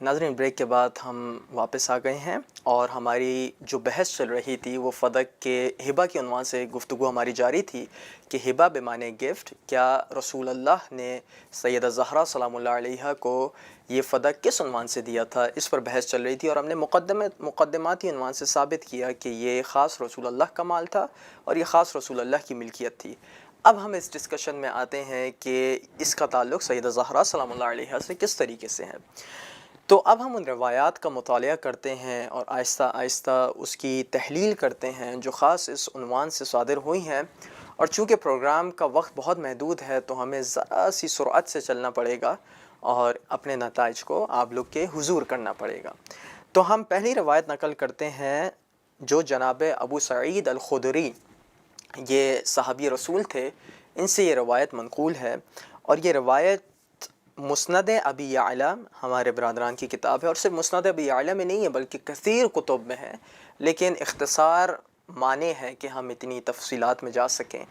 ناظرین، بریک کے بعد ہم واپس آ گئے ہیں اور ہماری جو بحث چل رہی تھی وہ فدق کے ہبہ کے عنوان سے گفتگو ہماری جاری تھی کہ ہبہ بمعنی گفٹ، کیا رسول اللہ نے سیدہ زہرا سلام اللہ علیہا کو یہ فدق کس عنوان سے دیا تھا، اس پر بحث چل رہی تھی اور ہم نے مقدماتی عنوان سے ثابت کیا کہ یہ خاص رسول اللہ کا مال تھا اور یہ خاص رسول اللہ کی ملکیت تھی۔ اب ہم اس ڈسکشن میں آتے ہیں کہ اس کا تعلق سیدہ زہرا سلام اللہ علیہا سے کس طریقے سے ہے۔ تو اب ہم ان روایات کا مطالعہ کرتے ہیں اور آہستہ آہستہ اس کی تحلیل کرتے ہیں جو خاص اس عنوان سے صادر ہوئی ہیں، اور چونکہ پروگرام کا وقت بہت محدود ہے تو ہمیں ذرا سی سرعت سے چلنا پڑے گا اور اپنے نتائج کو آپ لوگ کے حضور کرنا پڑے گا۔ تو ہم پہلی روایت نقل کرتے ہیں جو جناب ابو سعید الخدری، یہ صحابی رسول تھے، ان سے یہ روایت منقول ہے، اور یہ روایت مسند ابی یعلی ہمارے برادران کی کتاب ہے، اور صرف مسند ابی یعلی میں نہیں ہے بلکہ کثیر کتب میں ہے، لیکن اختصار معنی ہے کہ ہم اتنی تفصیلات میں جا سکیں۔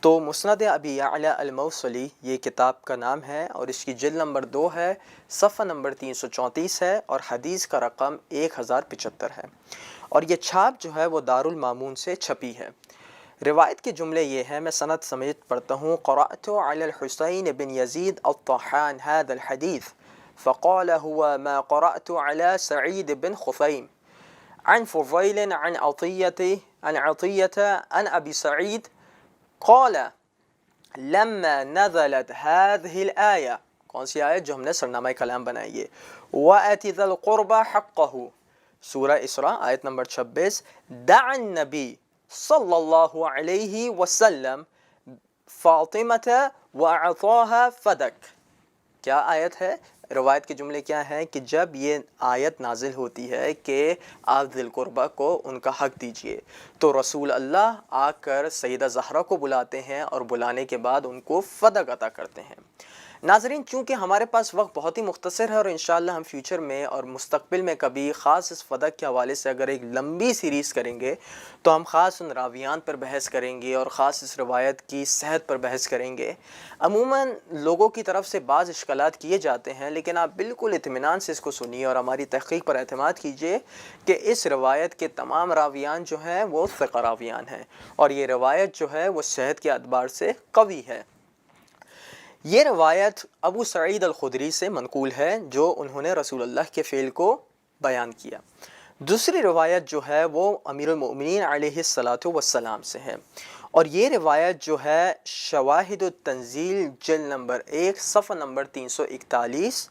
تو مسند ابی یعلی الموصلی یہ کتاب کا نام ہے، اور اس کی جلد نمبر 2 ہے، صفحہ نمبر 334 ہے، اور حدیث کا رقم 1075 ہے، اور یہ چھاپ جو ہے وہ دارالمامون سے چھپی ہے۔ روایت کے جملے یہ ہیں، میں سند سمیت پڑھتا ہوں۔ قرأت علی الحسین بن یزید الطحان هذا الحديث فقال هو ما قرأت على سعيد بن خثيم عن فضيل عن عطية عن أبي سعيد قال لما نزلت هذه الآية، کون سی آیت جو ہم نے سرنامہ کلام بنائی ہے، وَأَتِ ذَا الْقُرْبَى حَقَّهُ، سورہ اسراء آیت نمبر 26، دعا النبی صلی اللہ علیہ وسلم فاطمہ وَأَعْطَاهَا فَدَكْ۔ کیا آیت ہے؟ روایت کے جملے کیا ہیں کہ جب یہ آیت نازل ہوتی ہے کہ آپ ذی القربہ کو ان کا حق دیجئے، تو رسول اللہ آ کر سیدہ زہرا کو بلاتے ہیں اور بلانے کے بعد ان کو فدق عطا کرتے ہیں۔ ناظرین، چونکہ ہمارے پاس وقت بہت ہی مختصر ہے اور انشاءاللہ ہم فیوچر میں اور مستقبل میں کبھی خاص اس فدق کے حوالے سے اگر ایک لمبی سیریز کریں گے تو ہم خاص ان راویان پر بحث کریں گے اور خاص اس روایت کی صحت پر بحث کریں گے۔ عموماً لوگوں کی طرف سے بعض اشکالات کیے جاتے ہیں، لیکن آپ بالکل اطمینان سے اس کو سنیے اور ہماری تحقیق پر اعتماد کیجئے کہ اس روایت کے تمام راویان جو ہیں وہ ثقہ راویان ہیں، اور یہ روایت جو ہے وہ صحت کے اعتبار سے قوی ہے۔ یہ روایت ابو سعید الخدری سے منقول ہے جو انہوں نے رسول اللہ کے فعل کو بیان کیا۔ دوسری روایت جو ہے وہ امیر المؤمنین علیہ الصلاۃ والسلام سے ہے، اور یہ روایت جو ہے شواہد التنزیل جلد نمبر 1 صفحہ نمبر 341،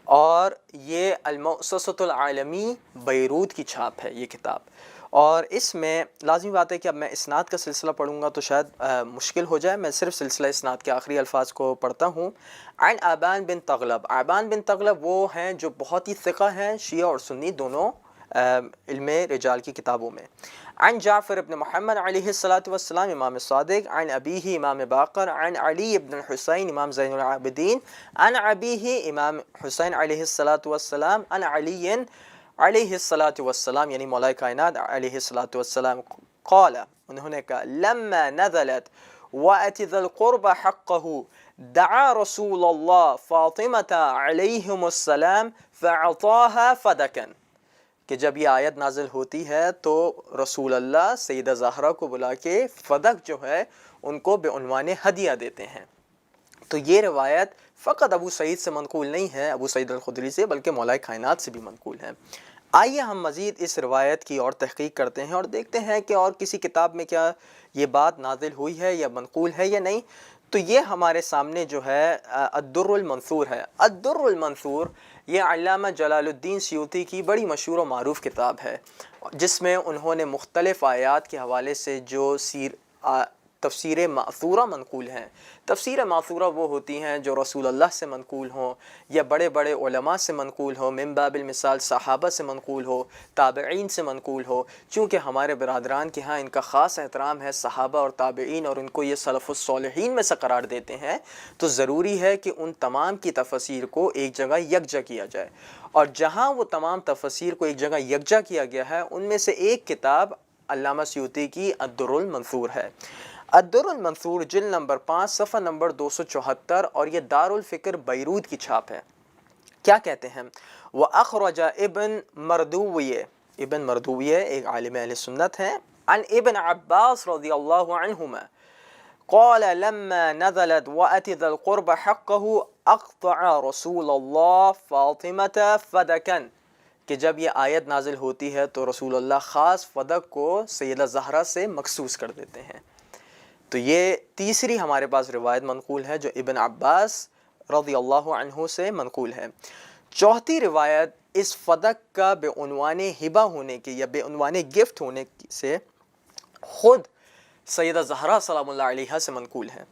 اور یہ المؤسسۃ العالمی بیروت کی چھاپ ہے یہ کتاب۔ اور اس میں لازمی بات ہے کہ اب میں اسناد کا سلسلہ پڑھوں گا تو شاید مشکل ہو جائے، میں صرف سلسلہ اسناد کے آخری الفاظ کو پڑھتا ہوں۔ عن آبان بن تغلب، آبان بن تغلب وہ ہیں جو بہت ہی ثقہ ہیں شیعہ اور سنی دونوں علم رجال کی کتابوں میں۔ عن جعفر بن محمد علیہ الصلاۃ والسلام امام صادق، عن ابیہ امام باقر، عن علی بن الحسین امام زین العابدین، عن ابیہ امام حسین علیہ الصلاۃ والسلام، عن علی علیہ الصلاۃ والسلام یعنی مولا کائنات علیہ الصلاۃ والسلام، قال انہوں نے کہا لما نزلت وَأَتِ ذَا الْقُرْبَ حَقَّهُ دعا رسول اللہ فاطمة علیہم السلام فَأَعْطَاهَا فَدَكًا، کہ جب یہ آیت نازل ہوتی ہے تو رسول اللہ سیدہ زہرا کو بلا کے فدق جو ہے ان کو بعنوان ہدیہ دیتے ہیں۔ تو یہ روایت فقط ابو سعید سے منقول نہیں ہے، ابو سعید الخدری سے، بلکہ مولا کائنات سے بھی منقول ہے۔ آئیے ہم مزید اس روایت کی اور تحقیق کرتے ہیں اور دیکھتے ہیں کہ اور کسی کتاب میں کیا یہ بات نازل ہوئی ہے یا منقول ہے یا نہیں۔ تو یہ ہمارے سامنے جو ہے الدر المنثور ہے۔ الدر المنثور یہ علامہ جلال الدین سیوطی کی بڑی مشہور و معروف کتاب ہے، جس میں انہوں نے مختلف آیات کے حوالے سے جو تفسیر ماثورہ منقول ہیں۔ تفسیر ماثورہ وہ ہوتی ہیں جو رسول اللہ سے منقول ہوں یا بڑے بڑے علماء سے منقول ہو، من باب المثال صحابہ سے منقول ہو، تابعین سے منقول ہو۔ چونکہ ہمارے برادران کے ہاں ان کا خاص احترام ہے صحابہ اور تابعین، اور ان کو یہ سلف الصالحین میں سے قرار دیتے ہیں، تو ضروری ہے کہ ان تمام کی تفسیر کو ایک جگہ یکجا کیا جائے، اور جہاں وہ تمام تفسیر کو ایک جگہ یکجا کیا گیا ہے ان میں سے ایک کتاب علامہ سیوطی کی الدر المنثور ہے۔ الدر المنثور جلد نمبر 5 صفحہ نمبر 274، اور یہ دارالفکر بیروت کی چھاپ ہے۔ کیا کہتے ہیں؟ وَأَخْرَجَ ابن مردویہ ایک عالم اہل سنت ہیں، عن ابن عباس رضی اللہ عنہما قال لما نزلت وَأَتِ ذَا الْقُرْبَ حَقَّهُ أَقْطَعَ رسول اللہ فاطمة فدکن، کہ جب یہ آیت نازل ہوتی ہے تو رسول اللہ خاص فدق کو سیدہ زہرا سے مخصوص کر دیتے ہیں۔ تو یہ تیسری ہمارے پاس روایت منقول ہے جو ابن عباس رضی اللہ عنہ سے منقول ہے۔ چوتھی روایت اس فدق کا بے عنوان ہبہ ہونے کے یا بے عنوان گفٹ ہونے سے خود سیدہ زہرا سلام اللہ علیہا سے منقول ہے،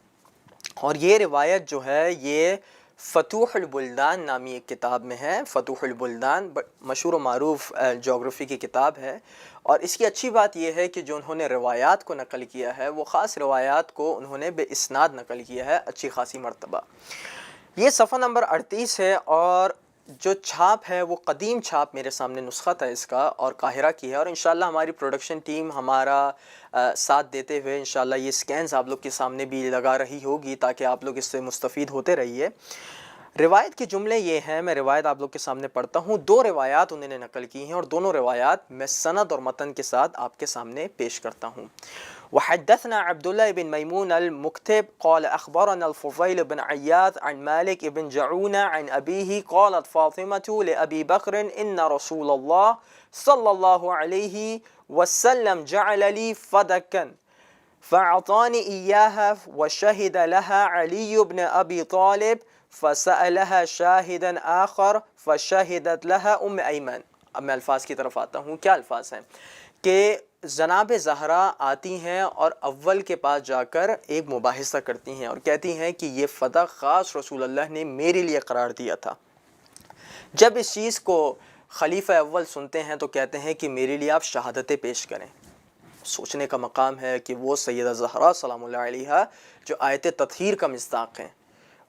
اور یہ روایت جو ہے یہ فتوح البلدان نامی ایک کتاب میں ہے۔ فتوح البلدان مشہور و معروف جغرافی کی کتاب ہے، اور اس کی اچھی بات یہ ہے کہ جو انہوں نے روایات کو نقل کیا ہے وہ خاص روایات کو انہوں نے بے اسناد نقل کیا ہے اچھی خاصی مرتبہ۔ یہ صفحہ نمبر 38 ہے، اور جو چھاپ ہے وہ قدیم چھاپ، میرے سامنے نسخہ تھا اس کا اور قاہرہ کی ہے، اور انشاءاللہ ہماری پروڈکشن ٹیم ہمارا ساتھ دیتے ہوئے انشاءاللہ یہ سکینز آپ لوگ کے سامنے بھی لگا رہی ہوگی تاکہ آپ لوگ اس سے مستفید ہوتے رہیے۔ روایت کے جملے یہ ہیں، میں روایت آپ لوگ کے سامنے پڑھتا ہوں۔ دو روایات انہوں نے نقل کی ہیں اور دونوں روایات میں سند اور متن کے ساتھ آپ کے سامنے پیش کرتا ہوں۔ وحدثنا عبد الله بن ميمون المكتب قال أخبرنا الفضيل بن عياض عن مالك بن جعونة عن أبيه قالت فاطمة لأبي بكر إن رسول الله صلى الله عليه وسلم جعل لي فدكا فأعطاني إياها وشهد لها علي بن أبي طالب فسألها شاهدا آخر فشهدت لها ایمن۔ اب میں الفاظ کی طرف آتا ہوں۔ کیا الفاظ ہیں کہ جناب زہرا آتی ہیں اور اول کے پاس جا کر ایک مباحثہ کرتی ہیں اور کہتی ہیں کہ یہ فدق خاص رسول اللہ نے میرے لیے قرار دیا تھا۔ جب اس چیز کو خلیفہ اول سنتے ہیں تو کہتے ہیں کہ میرے لیے آپ شہادتیں پیش کریں۔ سوچنے کا مقام ہے کہ وہ سیدہ زہرا سلام اللہ علیہا جو آیت تطہیر کا مصداق ہیں،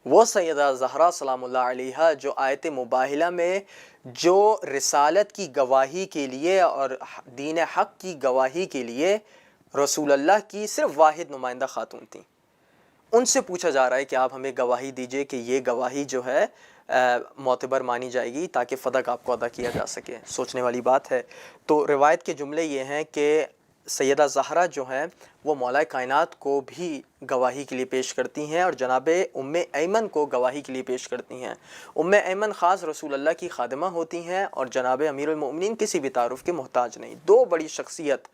وہ سیدہ زہرا سلام اللہ علیہا جو آیت مباہلہ میں جو رسالت کی گواہی کے لیے اور دین حق کی گواہی کے لیے رسول اللہ کی صرف واحد نمائندہ خاتون تھیں، ان سے پوچھا جا رہا ہے کہ آپ ہمیں گواہی دیجئے کہ یہ گواہی جو ہے معتبر مانی جائے گی تاکہ فدق آپ کو ادا کیا جا سکے۔ سوچنے والی بات ہے۔ تو روایت کے جملے یہ ہیں کہ سیدہ زہرا جو ہیں وہ مولا کائنات کو بھی گواہی کے لیے پیش کرتی ہیں اور جناب ام ایمن کو گواہی کے لیے پیش کرتی ہیں۔ ام ایمن خاص رسول اللہ کی خادمہ ہوتی ہیں اور جناب امیر المؤمنین کسی بھی تعارف کے محتاج نہیں۔ دو بڑی شخصیت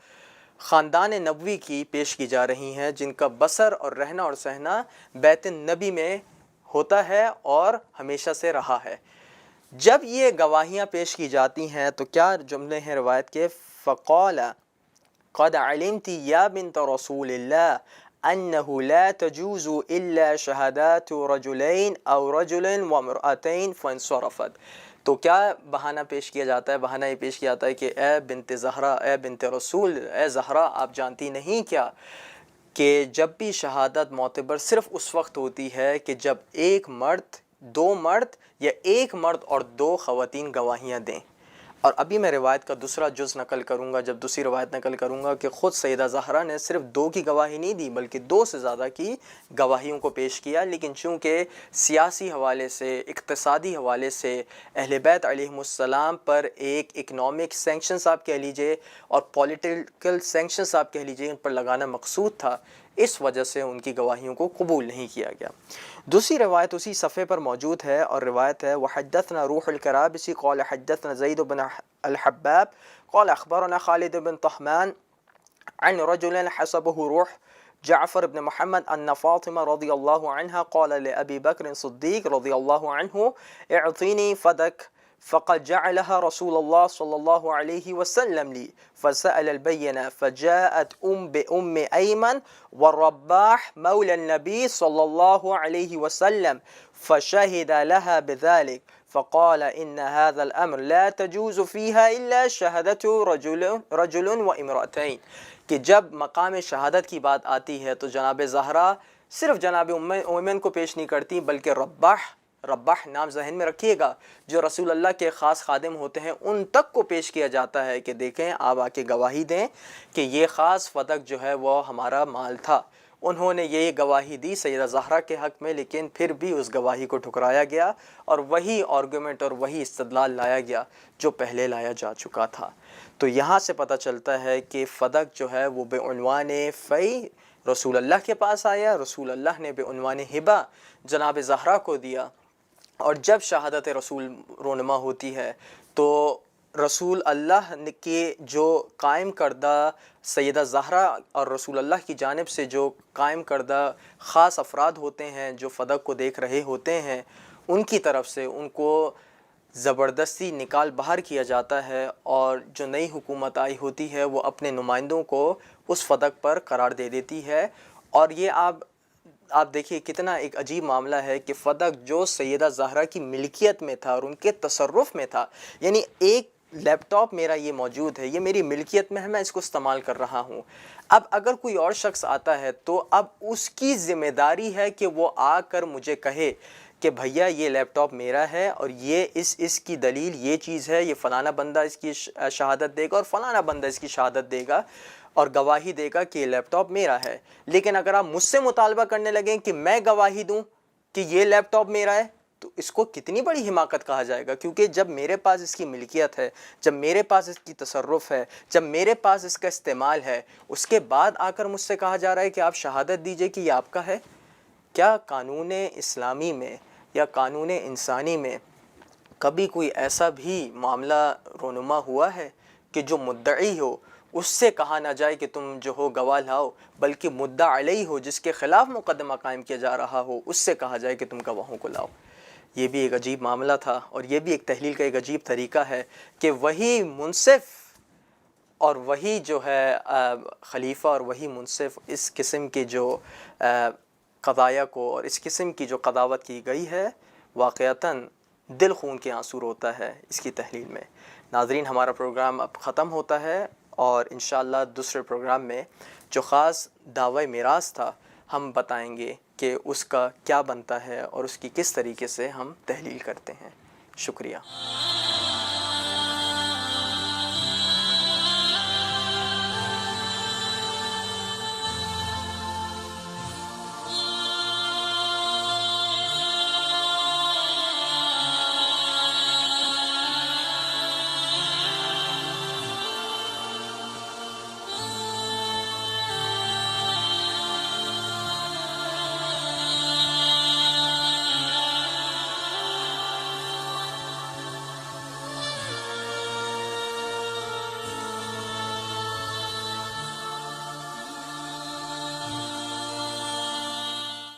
خاندان نبوی کی پیش کی جا رہی ہیں جن کا بسر اور رہنا اور سہنا بیت النبی میں ہوتا ہے اور ہمیشہ سے رہا ہے۔ جب یہ گواہیاں پیش کی جاتی ہیں تو کیا جملے ہیں روایت کے؟ فقال قد علمت یا بنت رسول اللہ انه لا تجوز الا شہادات رجلین او رجل وامرأتین فانصرفت۔ تو کیا بہانہ پیش کیا جاتا ہے؟ بہانہ یہ پیش کیا جاتا ہے کہ اے بنت زہرا، اے بنت رسول، اے زہرا، آپ جانتی نہیں کیا کہ جب بھی شہادت معتبر صرف اس وقت ہوتی ہے کہ جب ایک مرد، دو مرد یا ایک مرد اور دو خواتین گواہیاں دیں۔ اور ابھی میں روایت کا دوسرا جز نقل کروں گا، جب دوسری روایت نقل کروں گا کہ خود سیدہ زہرا نے صرف دو کی گواہی نہیں دی بلکہ دو سے زیادہ کی گواہیوں کو پیش کیا، لیکن چونکہ سیاسی حوالے سے، اقتصادی حوالے سے اہل بیت علیہم السلام پر ایک اکنامک سینکشنز آپ کہہ لیجئے اور پولیٹیکل سینکشنز آپ کہہ لیجئے ان پر لگانا مقصود تھا، اس وجہ سے ان کی گواہیوں کو قبول نہیں کیا گیا۔ دوسری روایت اسی صفحے پر موجود ہے اور روایت ہے وحدثنا روح الکرابسی قال حدثنا زید بن الحباب قال اخبرنا خالد بن طہمان عن رجل حسبه روح جعفر بن محمد ان فاطمہ رضی اللہ عنہ قال لأبی بکر صدیق رضی اللہ عنہ اعطینی فدک فقد جعلها رسول الله صلى الله عليه وسلم لي فسأل البينة فجاءت بأم أيمن والرباح مولى النبي صلى الله عليه وسلم فشهد لها بذلك فقال إن هذا الأمر لا تجوز فيها إلا شهادة رجل وامرأتين، کہ جب مقام شہادت کی بات آتی ہے تو جناب زہرا صرف جناب ام ایمن کو پیش نہیں کرتی بلکہ رباح نام ذہن میں رکھیے گا، جو رسول اللہ کے خاص خادم ہوتے ہیں ان تک کو پیش کیا جاتا ہے کہ دیکھیں آپ آ کے گواہی دیں کہ یہ خاص فدق جو ہے وہ ہمارا مال تھا۔ انہوں نے یہ گواہی دی سیدہ زہرا کے حق میں، لیکن پھر بھی اس گواہی کو ٹھکرایا گیا اور وہی آرگومنٹ اور وہی استدلال لایا گیا جو پہلے لایا جا چکا تھا۔ تو یہاں سے پتہ چلتا ہے کہ فدق جو ہے وہ بعنوان فی رسول اللہ کے پاس آیا، رسول اللہ نے بعنوان ہبہ جناب زہرا کو دیا، اور جب شہادت رسول رونما ہوتی ہے تو رسول اللہ کے جو قائم کردہ سیدہ زہرا اور رسول اللہ کی جانب سے جو قائم کردہ خاص افراد ہوتے ہیں جو فدق کو دیکھ رہے ہوتے ہیں، ان کی طرف سے ان کو زبردستی نکال باہر کیا جاتا ہے، اور جو نئی حکومت آئی ہوتی ہے وہ اپنے نمائندوں کو اس فدق پر قرار دے دیتی ہے۔ اور یہ آپ دیکھیے کتنا ایک عجیب معاملہ ہے کہ فدق جو سیدہ زہرا کی ملکیت میں تھا اور ان کے تصرف میں تھا، یعنی ایک لیپ ٹاپ میرا یہ موجود ہے، یہ میری ملکیت میں ہے، میں اس کو استعمال کر رہا ہوں۔ اب اگر کوئی اور شخص آتا ہے تو اب اس کی ذمہ داری ہے کہ وہ آ کر مجھے کہے کہ بھیا یہ لیپ ٹاپ میرا ہے اور یہ اس کی دلیل یہ چیز ہے، یہ فلانا بندہ اس کی شہادت دے گا اور فلانا بندہ اس کی شہادت دے گا اور گواہی دے گا کہ یہ لیپ ٹاپ میرا ہے۔ لیکن اگر آپ مجھ سے مطالبہ کرنے لگیں کہ میں گواہی دوں کہ یہ لیپ ٹاپ میرا ہے، تو اس کو کتنی بڑی حماقت کہا جائے گا، کیونکہ جب میرے پاس اس کی ملکیت ہے، جب میرے پاس اس کی تصرف ہے، جب میرے پاس اس کا استعمال ہے، اس کے بعد آ کر مجھ سے کہا جا رہا ہے کہ آپ شہادت دیجئے کہ یہ آپ کا ہے۔ کیا قانون اسلامی میں یا قانون انسانی میں کبھی کوئی ایسا بھی معاملہ رونما ہوا ہے کہ جو مدعی ہو اس سے کہا نہ جائے کہ تم جو ہو گواہ لاؤ، بلکہ مدعا علیہ ہو جس کے خلاف مقدمہ قائم کیا جا رہا ہو اس سے کہا جائے کہ تم گواہوں کو لاؤ؟ یہ بھی ایک عجیب معاملہ تھا، اور یہ بھی ایک تحلیل کا ایک عجیب طریقہ ہے کہ وہی منصف اور وہی جو ہے خلیفہ اور وہی منصف اس قسم کے جو قضایا کو اور اس قسم کی جو قضاوت کی گئی ہے، واقعتاً دل خون کے آنسو روتا ہے اس کی تحلیل میں۔ ناظرین، ہمارا پروگرام اب ختم ہوتا ہے، اور انشاءاللہ دوسرے پروگرام میں جو خاص دعوی میراث تھا ہم بتائیں گے کہ اس کا کیا بنتا ہے اور اس کی کس طریقے سے ہم تحلیل کرتے ہیں۔ شکریہ۔